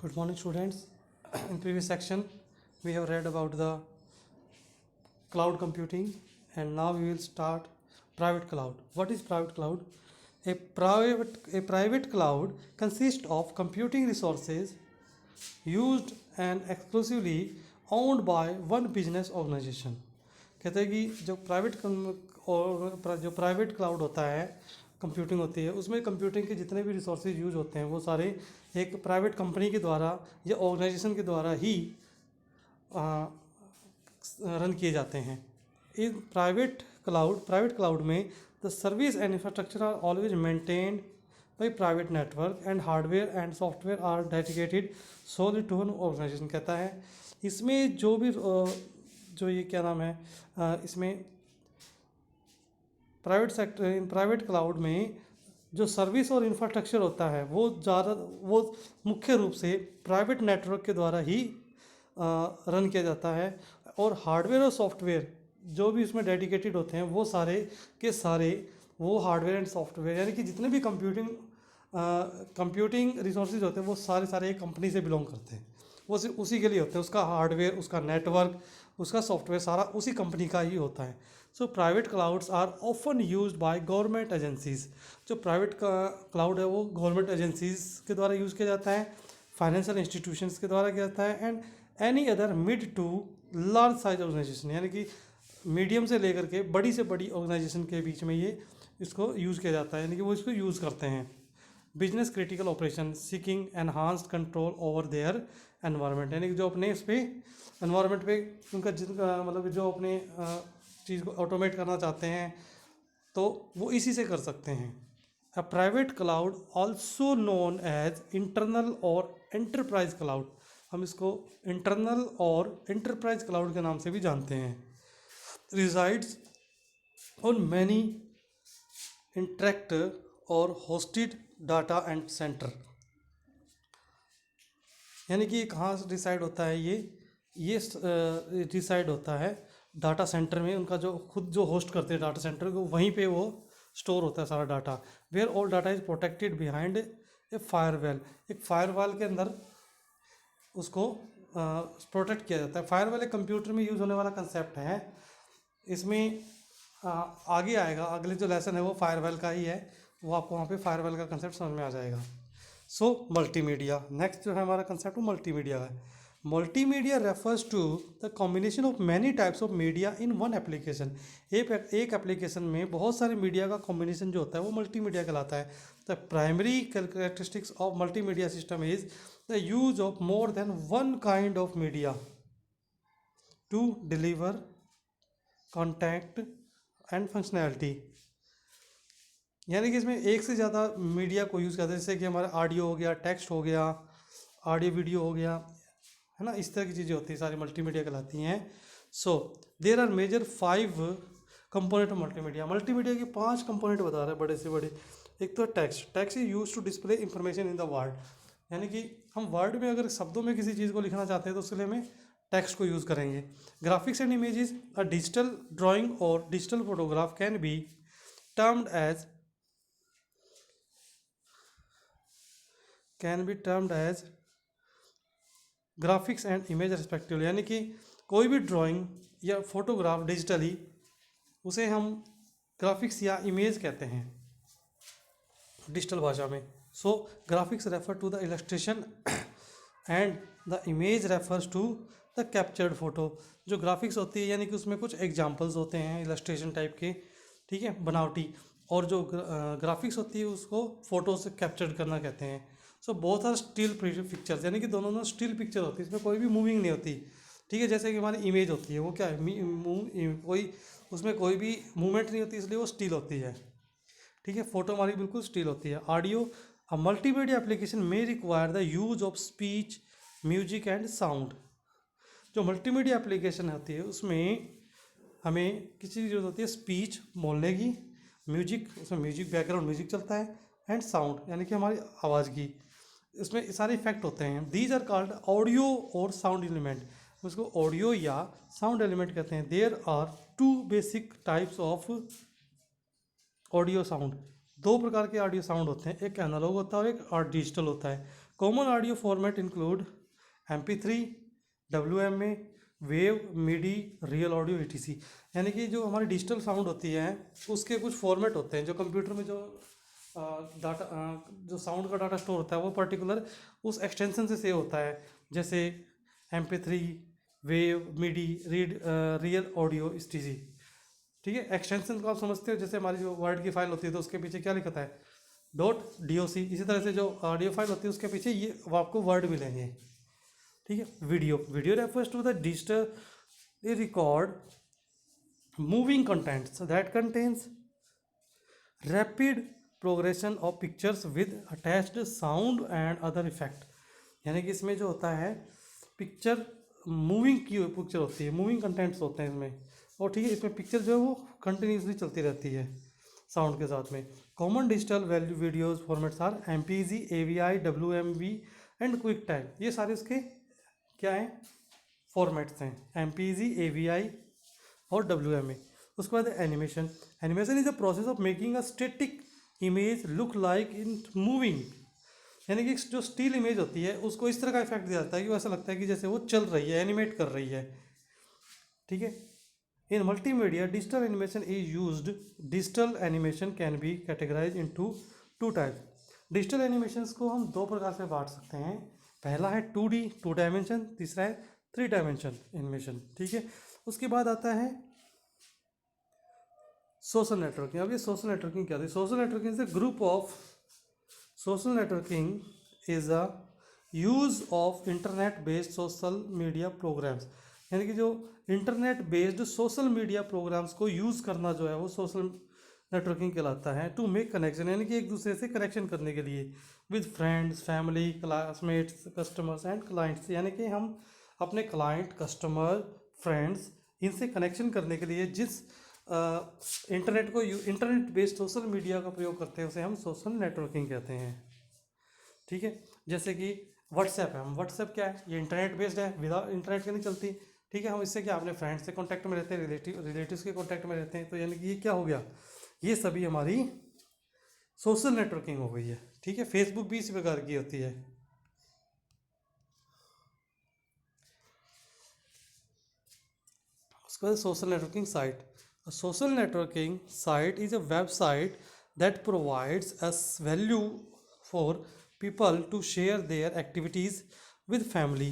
Good morning, students. In previous section, we have read about the cloud computing, and now we will start private cloud. What is private cloud? A private cloud consists of computing resources used and exclusively owned by one business organization. कहते हैं कि जो private cloud होता है, computing होती है, उसमें computing के जितने भी रिसोर्सेज यूज होते हैं वो सारे एक प्राइवेट कंपनी के द्वारा या ऑर्गेनाइजेशन के द्वारा ही रन किए जाते हैं. इन प्राइवेट क्लाउड में the service and infrastructure are always maintained by private network and hardware and software are dedicated solely to an organization. कहता है इसमें जो ये क्या नाम है, इसमें प्राइवेट क्लाउड में जो सर्विस और इंफ्रास्ट्रक्चर होता है वो मुख्य रूप से प्राइवेट नेटवर्क के द्वारा ही रन किया जाता है, और हार्डवेयर और सॉफ्टवेयर जो भी इसमें डेडिकेटेड होते हैं वो सारे के सारे वो हार्डवेयर एंड सॉफ्टवेयर यानी कि जितने भी कंप्यूटिंग रिसोर्सेज होते हैं वो सारे एक कंपनी से बिलोंग करते हैं, वो सिर्फ उसी के लिए होते हैं. उसका हार्डवेयर, उसका नेटवर्क, उसका सॉफ्टवेयर सारा उसी कंपनी का ही होता है. So private clouds are often used by government agencies. जो प्राइवेट क्लाउड है वो गवर्नमेंट एजेंसीज के द्वारा यूज़ किया जाता है, फाइनेंशियल इंस्टीट्यूशंस के द्वारा किया जाता है, and any other mid to large size organization यानी कि मीडियम से लेकर के बड़ी से बड़ी ऑर्गेनाइजेशन के बीच में ये इसको यूज़ किया जाता है, यानी कि वो इसको यूज़ करते हैं. Business critical operation seeking enhanced control over their environment, यानी कि जो अपने इस पे एनवायरनमेंट पे जिनका मतलब जो अपने चीज़ को ऑटोमेट करना चाहते हैं तो वो इसी से कर सकते हैं. A private cloud also known as internal और एंटरप्राइज क्लाउड, हम इसको इंटरनल और एंटरप्राइज क्लाउड के नाम से भी जानते हैं. रिजाइड्स ऑन मैनी इंटरेक्ट और होस्टेड डाटा एंड सेंटर, यानी कि कहाँ डिसाइड होता है ये डिसाइड होता है डाटा सेंटर में. उनका जो खुद जो होस्ट करते हैं डाटा सेंटर को, वहीं पे वो स्टोर होता है सारा data. Where all data is protected behind a firewall, एक फायरवॉल के अंदर उसको प्रोटेक्ट किया जाता है. फायरवॉल एक कंप्यूटर में यूज़ होने वाला कंसेप्ट है. इसमें आगे आएगा, अगले जो लेसन है वो फायरवॉल का ही है, वो आपको वहाँ पे फायरवॉल का कंसेप्ट समझ में आ जाएगा. सो मल्टीमीडिया, नेक्स्ट जो है हमारा कंसेप्ट वो मल्टीमीडिया है. Multimedia refers to the combination of many types of media in one application. एक एप्लीकेशन में बहुत सारे मीडिया का कॉम्बिनेशन जो होता है वो मल्टीमीडिया कहलाता है. The primary characteristics of multimedia system is the use of more than one kind of media to deliver contact and functionality, यानी कि इसमें एक से ज़्यादा मीडिया को यूज़ करते हैं, जैसे कि हमारा ऑडियो हो गया, टेक्स्ट हो गया, ऑडियो वीडियो हो गया, है ना, इस तरह की चीज़ें होती हैं, सारी मल्टीमीडिया कहलाती हैं. So there are major 5 component of multimedia. Multimedia के 5 कंपोनेंट बता रहे हैं बड़े से बड़े. एक तो text is use to display information in the word, यानी कि हम वर्ड में अगर शब्दों में किसी चीज़ को लिखना चाहते हैं तो उसके लिए हमें टेक्स्ट को यूज़ करेंगे. Graphics and images, a digital drawing और digital photograph can be termed as graphics and image respectively, यानी कि कोई भी ड्राइंग या फोटोग्राफ डिजिटली उसे हम ग्राफिक्स या इमेज कहते हैं डिजिटल भाषा में. So graphics refer to the illustration and the image refers to the captured photo. जो ग्राफिक्स होती है यानी कि उसमें कुछ एग्जांपल्स होते हैं इलस्ट्रेशन टाइप के, ठीक है, बनावटी, और जो ग्राफिक्स होती है उसको फोटो से कैप्चर करना कहते हैं. So both are still pictures, यानी कि दोनों स्टिल पिक्चर होती है, इसमें कोई भी मूविंग नहीं होती, ठीक है. जैसे कि हमारी इमेज होती है वो क्या है, कोई उसमें कोई भी मूवमेंट नहीं होती, इसलिए वो स्टिल होती है, ठीक है. फोटो हमारी बिल्कुल स्टिल होती है. ऑडियो, अ मल्टीमीडिया एप्लीकेशन में require the use of speech, music and sound. जो मल्टीमीडिया एप्लीकेशन होती है उसमें हमें किसी चीज़ ज़रूरत होती है, स्पीच बोलने की, म्यूजिक, उसमें म्यूजिक बैकग्राउंड म्यूजिक चलता है, एंड साउंड यानी कि हमारी आवाज़ की, इसमें सारे इफेक्ट होते हैं. दीज आर कॉल्ड ऑडियो और साउंड एलिमेंट, उसको ऑडियो या साउंड एलिमेंट कहते हैं. There are 2 basic types of audio sound. 2 प्रकार के ऑडियो साउंड होते हैं, एक एनालॉग होता है और एक डिजिटल होता है. Common audio format include MP3, WMA, wave, MIDI, real audio, ETC। यानी कि जो हमारी डिजिटल साउंड होती है उसके कुछ फॉर्मेट होते हैं। जो कंप्यूटर में जो डाटा जो साउंड का डाटा स्टोर होता है वो पर्टिकुलर उस एक्सटेंशन से सेव होता है, जैसे MP3, wave, MIDI, real audio, ETC। ठीक है, एक्सटेंशन को आप समझते हो, जैसे हमारी जो वर्ड की फाइल होती है तो उसके पीछे क्या लिखा है, .doc। इसी तरह से जो ऑडियो फाइल होती है उसके पीछे ये आपको वर्ड मिलेंगे। ठीक है, video refers to the digital record moving contents that contains rapid progression of pictures with attached sound and other effect. यानी कि इसमें जो होता है पिक्चर मूविंग की पिक्चर होती है, मूविंग कंटेंट्स होते हैं इसमें, और ठीक है इसमें पिक्चर जो है वो कंटिन्यूसली चलती रहती है साउंड के साथ में। Common digital value videos formats are MPEG, AVI, WMV and QuickTime. ये सारे इसके क्या हैं, फॉर्मेट्स हैं, MPEG, AVI और WMA। उसके बाद animation. Animation is a process of making a static image look like in moving. यानी कि जो स्टिल इमेज होती है उसको इस तरह का इफेक्ट दिया जाता है कि वो ऐसा लगता है कि जैसे वो चल रही है, एनिमेट कर रही है। ठीक है, in multimedia digital animation is used. Digital animation can be categorize into two types. Digital animations को हम दो प्रकार से बांट सकते हैं। पहला है 2D, 2 डायमेंशन, तीसरा है 3 डायमेंशन एनिमेशन। ठीक है, उसके बाद आता है सोशल नेटवर्किंग। अब ये सोशल नेटवर्किंग क्या होती है? Social networking is a group of social networking is a use of internet based social media programs. यानी कि जो internet based social media programs को यूज़ करना जो है वो सोशल नेटवर्किंग कहलाता है। टू मेक कनेक्शन, यानी कि एक दूसरे से कनेक्शन करने के लिए, with friends, family, classmates, customers and clients. यानी कि हम अपने क्लाइंट, कस्टमर, फ्रेंड्स इनसे कनेक्शन करने के लिए जिस इंटरनेट बेस्ड सोशल मीडिया का प्रयोग करते हैं उसे हम सोशल नेटवर्किंग कहते हैं। ठीक है, जैसे कि व्हाट्सएप है, हम व्हाट्सएप क्या है, ये इंटरनेट बेस्ड है, विदाउट इंटरनेट के नहीं चलती। ठीक है, हम इससे क्या अपने फ्रेंड्स से कांटेक्ट में रहते हैं, रिलेटिव्स के कांटेक्ट में रहते हैं, तो यानी कि ये क्या हो गया, ये सभी हमारी सोशल नेटवर्किंग हो गई है। ठीक है, फेसबुक भी इसी प्रकार की होती है। उसके बाद social networking site. Social networking site is a website that provides us value for people to share their activities with family.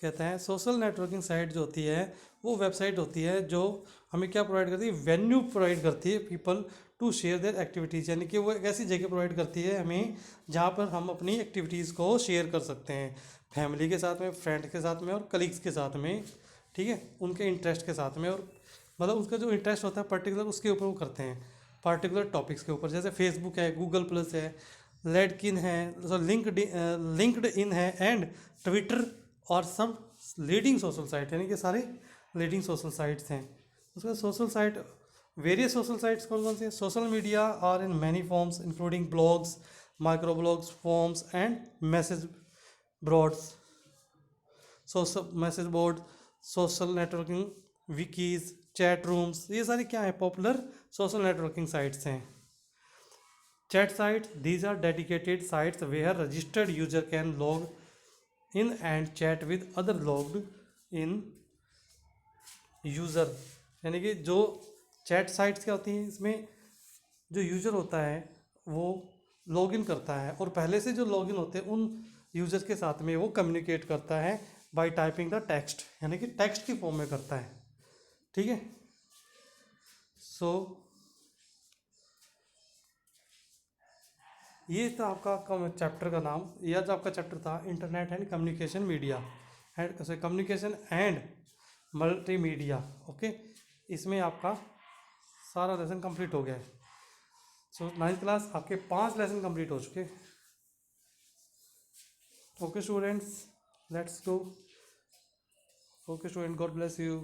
कहते हैं सोशल नेटवर्किंग साइट जो होती है वो वेबसाइट होती है जो हमें क्या प्रोवाइड करती है, वेन्यू प्रोवाइड करती है people to share their activities. यानी कि वो एक ऐसी जगह प्रोवाइड करती है हमें जहाँ पर हम अपनी एक्टिविटीज़ को शेयर कर सकते हैं, फैमिली के साथ में, फ्रेंड के साथ में और कलीग्स के साथ में। ठीक है, उनके इंटरेस्ट के साथ में, और मतलब उसका जो इंटरेस्ट होता है पर्टिकुलर उसके ऊपर वो करते हैं, पर्टिकुलर टॉपिक्स के ऊपर। जैसे फेसबुक है, गूगल प्लस है, लेडकिन है, लिंक्ड इन है एंड ट्विटर और सम लीडिंग सोशल साइट। यानी कि सारे लीडिंग सोशल साइट्स हैं। उसके बाद social site, various social sites कौन कौन से हैं? Social media are in many forms including blogs, micro blogs, forms and message boards. Social message board, social networking, wikis, chat rooms, ये सारी क्या है, पॉपुलर सोशल नेटवर्किंग साइट्स हैं। Chat sites, these are dedicated sites where registered user can log in and chat with other logged in user। यानी कि जो chat sites क्या होती हैं, इसमें जो यूज़र होता है वो लॉगिन करता है और पहले से जो लॉगिन होते हैं उन यूज़र के साथ में वो कम्युनिकेट करता है बाय टाइपिंग द टेक्स्ट, यानी कि टेक्स्ट की फॉर्म में करता है। ठीक है, सो ये था आपका चैप्टर का नाम। यह जो आपका चैप्टर था internet and communication media and communication and multimedia. Okay, इसमें आपका सारा लेसन कंप्लीट हो गया है। सो 9th क्लास आपके 5 लेसन कंप्लीट हो चुके। Okay students, let's go. Okay student, God bless you.